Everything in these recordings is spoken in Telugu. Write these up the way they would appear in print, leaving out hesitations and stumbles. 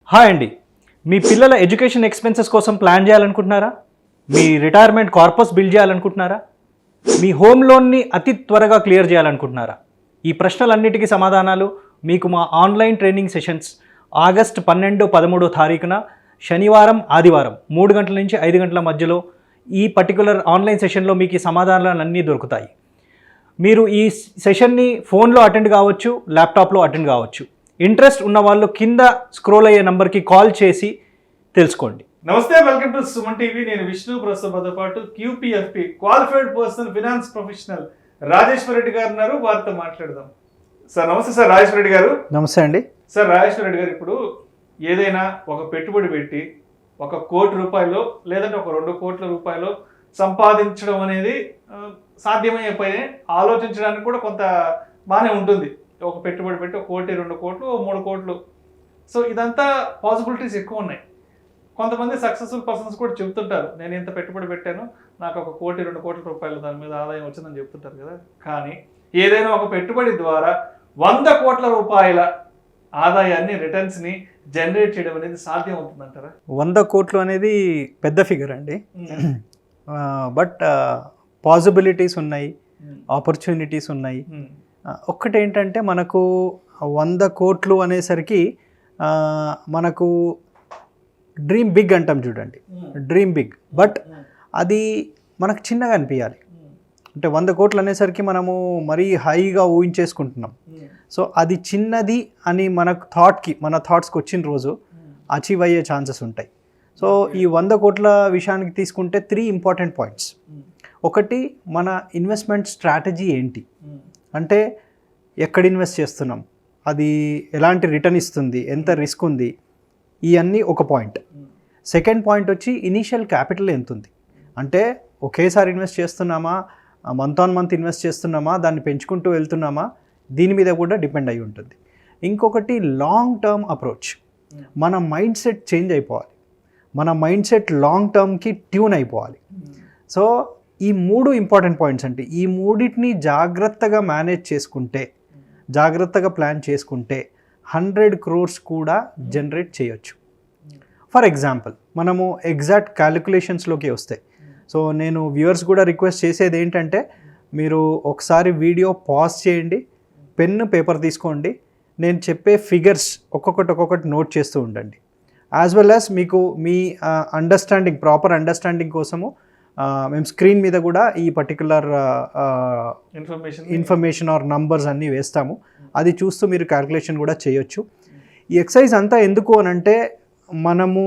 హాయ్ అండి, మీ పిల్లల ఎడ్యుకేషన్ ఎక్స్పెన్సెస్ కోసం ప్లాన్ చేయాలనుకుంటున్నారా? మీ రిటైర్మెంట్ కార్పస్ బిల్డ్ చేయాలనుకుంటున్నారా? మీ హోమ్ లోన్ని అతి త్వరగా క్లియర్ చేయాలనుకుంటున్నారా? ఈ ప్రశ్నలన్నిటికీ సమాధానాలు మీకు మా ఆన్లైన్ ట్రైనింగ్ సెషన్స్ ఆగస్ట్ 12-13 తారీఖున శనివారం ఆదివారం 3 గంటల నుంచి 5 గంటల మధ్యలో ఈ పర్టికులర్ ఆన్లైన్ సెషన్లో మీకు ఈ సమాధానాలన్నీ దొరుకుతాయి. మీరు ఈ సెషన్ని ఫోన్లో అటెండ్ కావచ్చు, ల్యాప్టాప్లో అటెండ్ కావచ్చు. ఇంట్రెస్ట్ ఉన్న వాళ్ళు కింద స్క్రోల్ అయ్యే నంబర్కి కాల్ చేసి తెలుసుకోండి. నమస్తే, వెల్కమ్ టు సుమన్ టీవీ. నేను విష్ణు. ప్రస్తుతంతో పాటు QPFP qualified person finance professional Rajeshwara Reddy గారు ఉన్నారు. వారితో మాట్లాడదాం. సార్ నమస్తే. సార్ రాజేశ్వర రెడ్డి గారు. నమస్తే అండి. సార్ రాజేశ్వర రెడ్డి గారు, ఇప్పుడు ఏదైనా ఒక పెట్టుబడి పెట్టి ₹1 కోటి లేదంటే ఒక 2 కోట్ల రూపాయలు సంపాదించడం అనేది సాధ్యమయ్యే పని. ఆలోచించడానికి కూడా కొంత బాగానే ఉంటుంది. ఒక పెట్టుబడి పెట్టి 1 కోటి, 2 కోట్లు, 3 కోట్లు. సో ఇదంతా పాసిబిలిటీస్ ఎక్కువ ఉన్నాయి. కొంతమంది సక్సెస్ఫుల్ పర్సన్స్ కూడా చెప్తుంటారు, నేను ఇంత పెట్టుబడి పెట్టాను, నాకు 1 కోటి, 2 కోట్ల రూపాయలు దాని మీద ఆదాయం వచ్చిందని చెప్తుంటారు కదా. కానీ ఏదైనా ఒక పెట్టుబడి ద్వారా 100 కోట్ల రూపాయల ఆదాయాన్ని, రిటర్న్స్ని జనరేట్ చేయడం అనేది సాధ్యం అవుతుందంటారా? 100 కోట్లు అనేది పెద్ద ఫిగర్ అండి. బట్ పాసిబిలిటీస్ ఉన్నాయి, ఆపర్చునిటీస్ ఉన్నాయి. ఒక్కటేంటంటే మనకు 100 కోట్లు అనేసరికి మనకు డ్రీమ్ బిగ్ అంటాం చూడండి, డ్రీమ్ బిగ్. బట్ అది మనకు చిన్నగా అనిపించాలి. అంటే 100 కోట్లు అనేసరికి మనము మరీ హైగా ఊహించేసుకుంటున్నాం. సో అది చిన్నది అని మన థాట్స్కి వచ్చిన రోజు అచీవ్ అయ్యే ఛాన్సెస్ ఉంటాయి. సో ఈ 100 కోట్ల విషయానికి తీసుకుంటే 3 ఇంపార్టెంట్ పాయింట్స్. ఒకటి, మన ఇన్వెస్ట్మెంట్ స్ట్రాటజీ ఏంటి, అంటే ఎక్కడ ఇన్వెస్ట్ చేస్తున్నాం, అది ఎలాంటి రిటర్న్ ఇస్తుంది, ఎంత రిస్క్ ఉంది, ఇవన్నీ ఒక పాయింట్. సెకండ్ పాయింట్ వచ్చి ఇనీషియల్ క్యాపిటల్ ఎంత ఉంది, అంటే ఒకేసారి ఇన్వెస్ట్ చేస్తున్నామా, మంత్ ఆన్ మంత్ ఇన్వెస్ట్ చేస్తున్నామా, దాన్ని పెంచుకుంటూ వెళ్తున్నామా, దీని మీద కూడా డిపెండ్ అయి ఉంటుంది. ఇంకొకటి లాంగ్ టర్మ్ అప్రోచ్. మన మైండ్ సెట్ చేంజ్ అయిపోవాలి, మన మైండ్ సెట్ లాంగ్ టర్మ్కి ట్యూన్ అయిపోవాలి. సో ఈ 3 ఇంపార్టెంట్ పాయింట్స్ అంటే ఈ మూడింటిని జాగ్రత్తగా మేనేజ్ చేసుకుంటే, జాగ్రత్తగా ప్లాన్ చేసుకుంటే 100 crores కూడా జనరేట్ చేయొచ్చు. ఫర్ ఎగ్జాంపుల్, మనము ఎగ్జాక్ట్ క్యాలిక్యులేషన్స్లోకి వస్తే, సో నేను వ్యూవర్స్ కూడా రిక్వెస్ట్ చేసేది ఏంటంటే, మీరు ఒకసారి వీడియో పాజ్ చేయండి, పెన్ పేపర్ తీసుకోండి, నేను చెప్పే ఫిగర్స్ ఒక్కొక్కటి నోట్ చేస్తూ ఉండండి. యాజ్ వెల్ యాజ్ మీకు మీ అండర్స్టాండింగ్, ప్రాపర్ అండర్స్టాండింగ్ కోసము మేము స్క్రీన్ మీద కూడా ఈ పర్టికులర్ ఇన్ఫర్మేషన్ ఆర్ నంబర్స్ అన్నీ వేస్తాము. అది చూస్తూ మీరు క్యాల్కులేషన్ కూడా చేయొచ్చు. ఈ ఎక్సర్సైజ్ అంతా ఎందుకు అనంటే, మనము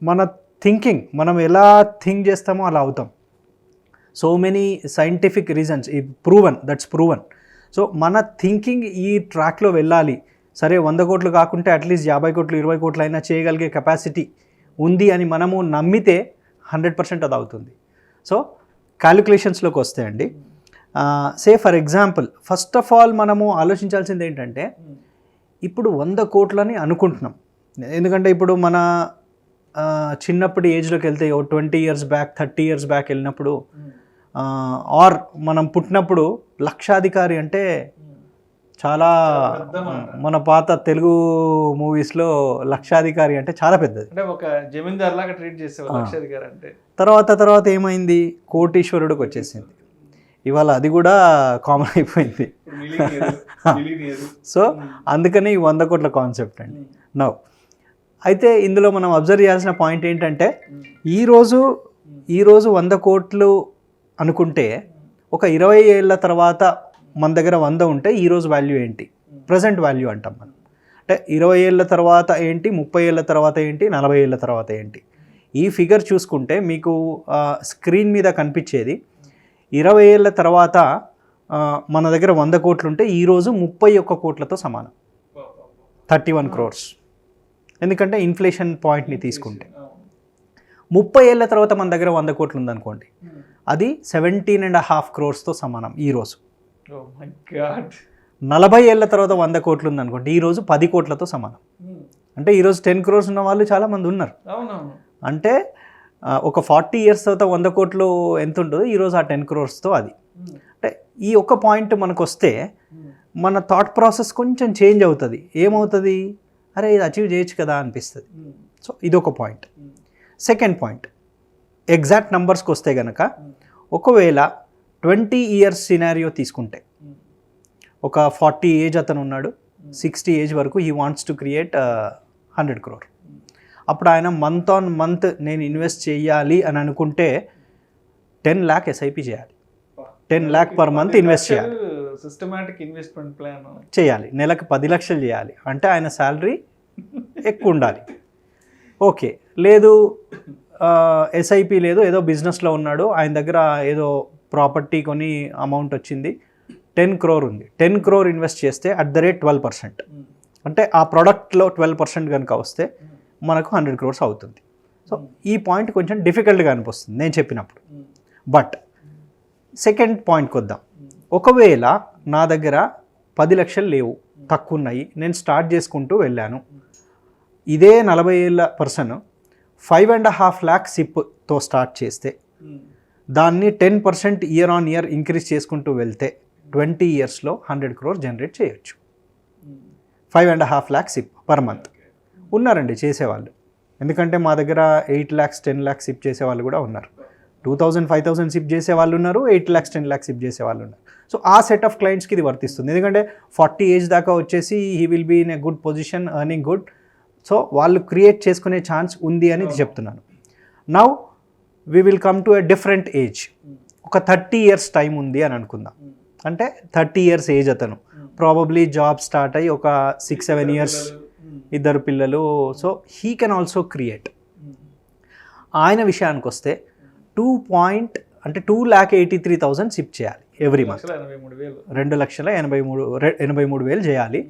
మన థింకింగ్, మనం ఎలా థింక్ చేస్తామో అలా అవుతాం. So many scientific reasons, that's proven. So మన థింకింగ్ ఈ ట్రాక్లో వెళ్ళాలి. సరే 100 కోట్లు కాకుంటే అట్లీస్ట్ 50 కోట్లు 20 కోట్లు అయినా చేయగలిగే కెపాసిటీ ఉంది అని మనము నమ్మితే 100% అది అవుతుంది. సో క్యాలిక్యులేషన్స్లోకి వస్తే అండి, say for example, first of all మనము ఆలోచించాల్సింది ఏంటంటే, ఇప్పుడు 100 కోట్లని అనుకుంటున్నాం. ఎందుకంటే ఇప్పుడు మన చిన్నప్పుడు ఏజ్లోకి వెళ్తే 20 years బ్యాక్, 30 years బ్యాక్ వెళ్ళినప్పుడు, ఆర్ మనం పుట్టినప్పుడు లక్షాధికారి అంటే చాలా, మన పాత తెలుగు మూవీస్లో లక్షాధికారి అంటే చాలా పెద్దది, అంటే ఒక జమీందార్ లాగా ట్రీట్ చేసేవారు లక్షాధికారి అంటే. తర్వాత ఏమైంది, కోటీశ్వరుడికి వచ్చేసింది. ఇవాళ అది కూడా కామన్ అయిపోయింది. సో అందుకని ఈ 100 కోట్ల కాన్సెప్ట్ అండి. నౌ అయితే ఇందులో మనం అబ్జర్వ్ చేయాల్సిన పాయింట్ ఏంటంటే, ఈరోజు 100 కోట్లు అనుకుంటే ఒక 20 ఏళ్ళ తర్వాత మన దగ్గర 100 ఉంటే ఈరోజు వాల్యూ ఏంటి, ప్రజెంట్ వాల్యూ అంటాం మనం. అంటే 20 ఏళ్ళ తర్వాత ఏంటి, 30 ఏళ్ళ తర్వాత ఏంటి, 40 ఏళ్ళ తర్వాత ఏంటి. ఈ ఫిగర్ చూసుకుంటే మీకు స్క్రీన్ మీద కనిపించేది 20 ఏళ్ళ తర్వాత మన దగ్గర 100 కోట్లు ఉంటే ఈరోజు 31 కోట్లతో సమానం, 31 crores. ఎందుకంటే ఇన్ఫ్లేషన్ పాయింట్ని తీసుకుంటే 30 ఏళ్ళ తర్వాత మన దగ్గర 100 కోట్లు ఉందనుకోండి, అది 17.5 crores సమానం ఈరోజు. 40 ఏళ్ళ తర్వాత 100 కోట్లు ఉందనుకోండి, ఈరోజు 10 కోట్లతో సమానం. అంటే ఈరోజు 10 crores ఉన్న వాళ్ళు చాలామంది ఉన్నారు. అంటే ఒక 40 years తర్వాత 100 కోట్లు ఎంత ఉంటుందో ఈరోజు ఆ 10 crores అది. అంటే ఈ ఒక్క పాయింట్ మనకు వస్తే మన థాట్ ప్రాసెస్ కొంచెం చేంజ్ అవుతుంది. ఏమవుతుంది, అరే ఇది అచీవ్ చేయొచ్చు కదా అనిపిస్తుంది. సో ఇదొక పాయింట్. సెకండ్ పాయింట్, ఎగ్జాక్ట్ నెంబర్స్కి వస్తే కనుక ఒకవేళ 20 years సినారియో తీసుకుంటే, ఒక 40 ఏజ్ అతను ఉన్నాడు, 60 ఏజ్ వరకు he wants to create 100 crore. అప్పుడు ఆయన మంత్ ఆన్ మంత్ నేను ఇన్వెస్ట్ చేయాలి అని అనుకుంటే 10 lakh SIP చేయాలి, 10 lakh per month ఇన్వెస్ట్ చేయాలి, సిస్టమాటిక్ ఇన్వెస్ట్మెంట్ ప్లాన్ చేయాలి, నెలకు 10 లక్షలు చేయాలి. అంటే ఆయన శాలరీ ఎక్కువ ఉండాలి. ఓకే, లేదు SIP లేదు, ఏదో బిజినెస్లో ఉన్నాడు, ఆయన దగ్గర ఏదో ప్రాపర్టీ కొని అమౌంట్ వచ్చింది, 10 crore ఉంది, 10 crore ఇన్వెస్ట్ చేస్తే అట్ ద రేట్ 12%, అంటే ఆ ప్రోడక్ట్లో 12% కనుక వస్తే మనకు 100 crores అవుతుంది. సో ఈ పాయింట్ కొంచెం డిఫికల్ట్గా అనిపిస్తుంది నేను చెప్పినప్పుడు. బట్ సెకండ్ పాయింట్కి వద్దాం. ఒకవేళ నా దగ్గర 10 లక్షలు లేవు, తక్కువ ఉన్నాయి, నేను స్టార్ట్ చేసుకుంటూ వెళ్ళాను, ఇదే 40 ఏళ్ళ పర్సన్ 5.5 lakh సిప్తో స్టార్ట్ చేస్తే దాన్ని 10% ఇయర్ ఆన్ ఇయర్ ఇంక్రీజ్ చేసుకుంటూ వెళ్తే 20 yearsలో 100 crore జనరేట్ చేయొచ్చు. 5.5 lakh సిప్ పర్ మంత్ ఉన్నారండి చేసేవాళ్ళు. ఎందుకంటే మా దగ్గర 8 lakhs 10 lakhs సిప్ చేసేవాళ్ళు కూడా ఉన్నారు, 2000 5000 సిప్ చేసే వాళ్ళు ఉన్నారు, 8 lakhs 10 lakhs సిప్ చేసే వాళ్ళు ఉన్నారు. సో ఆ సెట్ ఆఫ్ క్లయింట్స్కి ఇది వర్తిస్తుంది. ఎందుకంటే 40 ఏజ్ దాకా వచ్చేసి he will be in a good position, earning good. So వాళ్ళు క్రియేట్ చేసుకునే ఛాన్స్ ఉంది అని చెప్తున్నాను. Now we will come to a different age. ఒక 30 years టైం ఉంది అని అనుకుందాం. అంటే 30 years ఏజ్ అతను ప్రాబబ్లీ జాబ్ స్టార్ట్ అయ్యి ఒక 6-7 years, 2 పిల్లలు. So he can also create. ఆయన విషయానికి వస్తే 2,83,000 సిప్ చేయాలి ఎవ్రీ మంత్, 2,83,000 చేయాలి.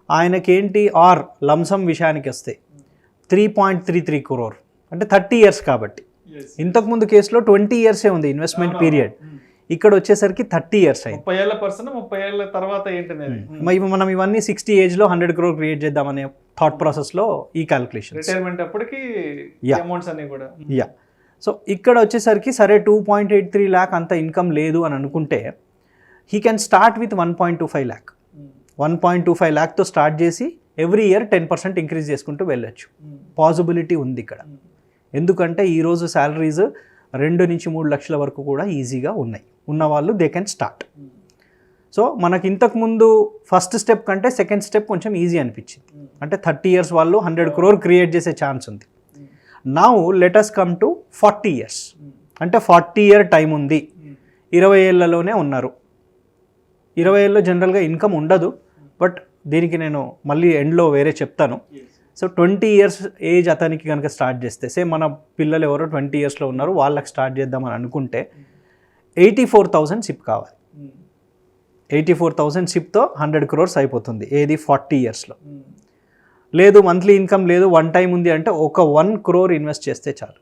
ఆయనకేంటి ఆర్ లంసమ్ విషయానికి వస్తే 3.33 crore, అంటే 30 years కాబట్టి. ఇంతకుముందు కేసులో 20 years ఉంది ఇన్వెస్ట్మెంట్ పీరియడ్, ఇక్కడ వచ్చేసరికి 30 years అయింది. 30 ఏళ్ల పర్సన్ 30 ఏళ్ల తర్వాత ఏంటనేది మనం ఇవన్నీ 60 ఏజ్లో 100 crore క్రియేట్ చేద్దామనే థాట్ ప్రాసెస్లో ఈ క్యాలిక్యులేషన్, రిటైర్మెంట్ అప్పటికి అమౌంట్స్ అన్ని కూడా. సో ఇక్కడ వచ్చేసరికి సరే 2.83 lakh అంత ఇన్కమ్ లేదు అని అనుకుంటే he can start with 1.25 lakh. 1.25 lakhతో స్టార్ట్ చేసి ఎవ్రీ ఇయర్ 10% ఇంక్రీజ్ చేసుకుంటూ వెళ్ళొచ్చు. పాసిబిలిటీ ఉంది ఇక్కడ. ఎందుకంటే ఈరోజు శాలరీస్ 2 నుంచి 3 లక్షల వరకు కూడా ఈజీగా ఉన్నాయి. ఉన్నవాళ్ళు దే కెన్ స్టార్ట్. సో మనకి ఇంతకుముందు ఫస్ట్ స్టెప్ కంటే సెకండ్ స్టెప్ కొంచెం ఈజీ అనిపించింది. అంటే 30 years వాళ్ళు 100 crore క్రియేట్ చేసే ఛాన్స్ ఉంది. Now let us come to 40 years. అంటే 40 year టైం ఉంది, 20 ఏళ్లలోనే ఉన్నారు. 20 ఏళ్ళలో జనరల్గా ఇన్కమ్ ఉండదు, బట్ దీనికి నేను మళ్ళీ ఎండ్లో వేరే చెప్తాను. సో 20 years ఏజ్ అతనికి కనుక స్టార్ట్ చేస్తే, సేమ్ మన పిల్లలు ఎవరో 20 yearsలో ఉన్నారు, వాళ్ళకి స్టార్ట్ చేద్దామని అనుకుంటే 84,000 సిప్ కావాలి. 84,000 సిప్తో 100 crores అయిపోతుంది. ఏది 40 yearsలో. లేదు మంత్లీ ఇన్కమ్ లేదు, వన్ టైం ఉంది అంటే ఒక 1 crore ఇన్వెస్ట్ చేస్తే చాలు.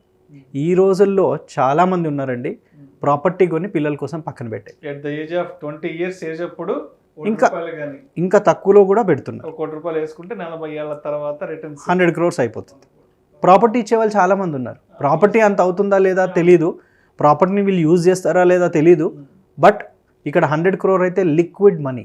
ఈ రోజుల్లో చాలామంది ఉన్నారండి ప్రాపర్టీ కొని పిల్లల కోసం పక్కన పెట్టే, at the age of 20 years age అప్పుడు ఇంకా తక్కువలో కూడా పెడుతున్నారు. ₹1 కోటి వేసుకుంటే 40 ఏళ్ల తర్వాత రిటర్న్స్ 100 crores అయిపోతుంది. ప్రాపర్టీ ఇచ్చేవాళ్ళు చాలామంది ఉన్నారు. ప్రాపర్టీ అంత అవుతుందా లేదా తెలీదు, ప్రాపర్టీని వీళ్ళు యూజ్ చేస్తారా లేదా తెలీదు, బట్ ఇక్కడ 100 crore అయితే లిక్విడ్ మనీ.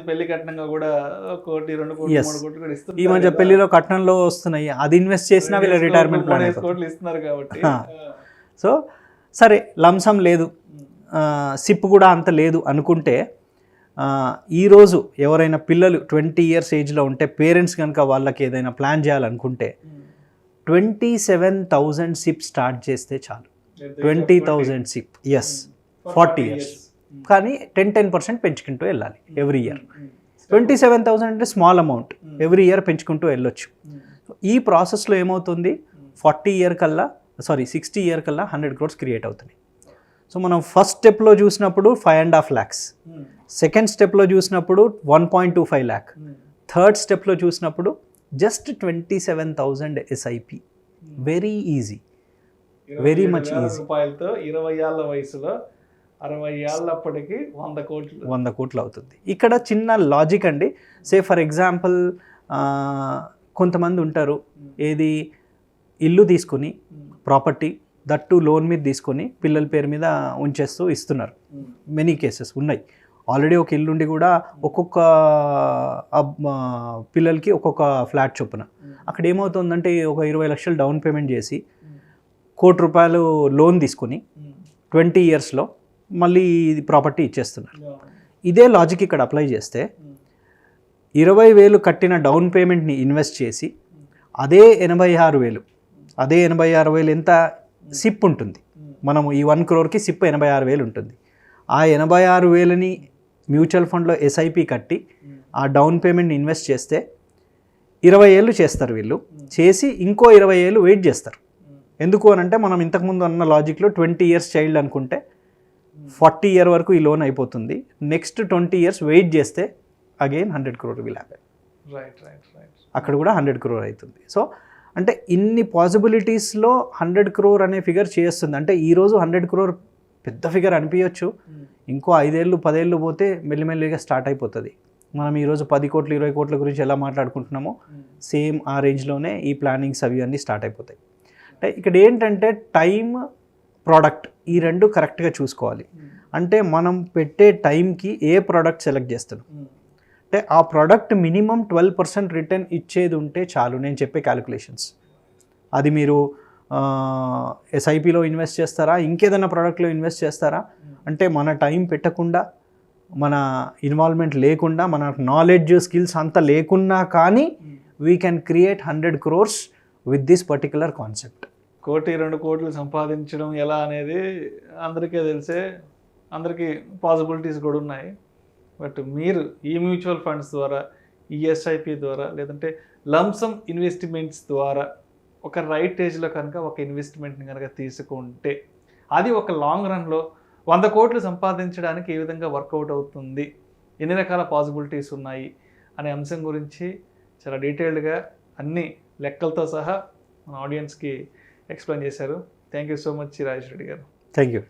పెళ్లి కట్నంగా కూడా 1 కోటి 2 కోటి 3 కోట్లు కూడా ఇస్తున్నారు. ఈ మధ్య పెళ్లిలో కట్నంలో వస్తున్నాయి, అది ఇన్వెస్ట్ చేసినా వీళ్ళ రిటైర్మెంట్ ప్లాన్ ఇస్తున్నారు కాబట్టి. సో సరే లంసమ్ లేదు, సిప్ కూడా అంత లేదు అనుకుంటే, ఈరోజు ఎవరైనా పిల్లలు 20 years ఏజ్లో ఉంటే పేరెంట్స్ కనుక వాళ్ళకి ఏదైనా ప్లాన్ చేయాలనుకుంటే 27,000 సిప్ స్టార్ట్ చేస్తే చాలు. 20,000 సిప్, ఎస్, 40 years. కానీ 10% పెంచుకుంటూ వెళ్ళాలి ఎవ్రీ ఇయర్. 27,000 అంటే స్మాల్ అమౌంట్, ఎవ్రీ ఇయర్ పెంచుకుంటూ వెళ్ళొచ్చు. ఈ ప్రాసెస్లో ఏమవుతుంది, 60 year కల్లా 100 crores క్రియేట్ అవుతున్నాయి. సో మనం ఫస్ట్ స్టెప్లో చూసినప్పుడు 5.5 lakhs, సెకండ్ స్టెప్లో చూసినప్పుడు 1.25 lakh, థర్డ్ స్టెప్లో చూసినప్పుడు just 27,000 SIP. Very easy, very much easy. రూపాయలతో 20 ఏళ్ల వయసులో 60 ఏళ్ళప్పటికి 100 కోట్లు అవుతుంది. ఇక్కడ చిన్న లాజిక్ అండి. సే ఫర్ ఎగ్జాంపుల్ కొంతమంది ఉంటారు, ఏది ఇల్లు తీసుకుని ప్రాపర్టీ దట్టు లోన్ మీద తీసుకొని పిల్లల పేరు మీద ఉంచేస్తూ ఇస్తున్నారు. మెనీ కేసెస్ ఉన్నాయి. ఆల్రెడీ ఒక ఇల్లుండి కూడా ఒక్కొక్క పిల్లలకి ఒక్కొక్క ఫ్లాట్ చొప్పున. అక్కడ ఏమవుతుందంటే ఒక 20 లక్షలు డౌన్ పేమెంట్ చేసి ₹1,00,00,000 లోన్ తీసుకుని 20 ఇయర్స్లో మళ్ళీ ఇది ప్రాపర్టీ ఇచ్చేస్తున్నారు. ఇదే లాజిక్ ఇక్కడ అప్లై చేస్తే 20,000 కట్టిన డౌన్ పేమెంట్ని ఇన్వెస్ట్ చేసి అదే 86,000 ఎంత సిప్ ఉంటుంది. మనము ఈ 1 crore సిప్ 86,000 ఉంటుంది. ఆ 86,000ని మ్యూచువల్ ఫండ్లో ఎస్ఐపి కట్టి ఆ డౌన్ పేమెంట్ని ఇన్వెస్ట్ చేస్తే 20 ఏళ్ళు చేస్తారు వీళ్ళు. చేసి ఇంకో 20 ఏళ్ళు వెయిట్ చేస్తారు. ఎందుకు అని అంటే మనం ఇంతకుముందు అన్న లాజిక్లో 20 ఇయర్స్ చైల్డ్ అనుకుంటే 40 ఇయర్ వరకు ఈ లోన్ అయిపోతుంది. నెక్స్ట్ 20 ఇయర్స్ వెయిట్ చేస్తే అగైన్ 100 crore విల్ హ్యాపెన్. అక్కడ కూడా 100 crore అవుతుంది. సో అంటే ఇన్ని పాసిబిలిటీస్లో 100 crore అనే ఫిగర్ చేస్తుంది. అంటే ఈరోజు 100 crore పెద్ద ఫిగర్ అనిపించవచ్చు, ఇంకో 5 ఏళ్ళు 10 ఏళ్ళు పోతే మెల్లిమెల్లిగా స్టార్ట్ అయిపోతుంది. మనం ఈరోజు 10 కోట్లు 20 కోట్ల గురించి ఎలా మాట్లాడుకుంటున్నామో సేమ్ ఆ రేంజ్లోనే ఈ ప్లానింగ్స్ అవి అన్నీ స్టార్ట్ అయిపోతాయి. అంటే ఇక్కడ ఏంటంటే టైం, ప్రోడక్ట్ ఈ రెండు కరెక్ట్గా చూసుకోవాలి. అంటే మనం పెట్టే టైంకి ఏ ప్రోడక్ట్ సెలెక్ట్ చేస్తున్నాం అంటే ఆ ప్రోడక్ట్ మినిమం 12% రిటర్న్ ఇచ్చేది ఉంటే చాలు. నేను చెప్పే క్యాలిక్యులేషన్స్ అది మీరు ఎస్ఐపిలో ఇన్వెస్ట్ చేస్తారా, ఇంకేదైనా ప్రోడక్ట్లో ఇన్వెస్ట్ చేస్తారా అంటే మన టైం పెట్టకుండా, మన ఇన్వాల్వ్మెంట్ లేకుండా, మన నాలెడ్జ్ స్కిల్స్ అంతా లేకున్నా కానీ we can create 100 crores with this particular concept. 1-2 కోట్లు సంపాదించడం ఎలా అనేది అందరికీ తెలిసే, అందరికీ పాసిబిలిటీస్ కూడా ఉన్నాయి. బట్ మీరు ఈ మ్యూచువల్ ఫండ్స్ ద్వారా, ఈ ఎస్ఐపి ద్వారా, లేదంటే లంసమ్ ఇన్వెస్ట్మెంట్స్ ద్వారా ఒక రైట్ ఏజ్లో కనుక ఒక ఇన్వెస్ట్మెంట్ని కనుక తీసుకుంటే అది ఒక లాంగ్ రన్లో 100 కోట్లు సంపాదించడానికి ఏ విధంగా వర్కౌట్ అవుతుంది, ఎన్ని రకాల పాసిబిలిటీస్ ఉన్నాయి అనే అంశం గురించి చాలా డీటెయిల్డ్గా అన్ని లెక్కలతో సహా మన ఆడియన్స్కి ఎక్స్ప్లెయిన్ చేశారు. Thank you so much Rajesh Reddy గారు. Thank you.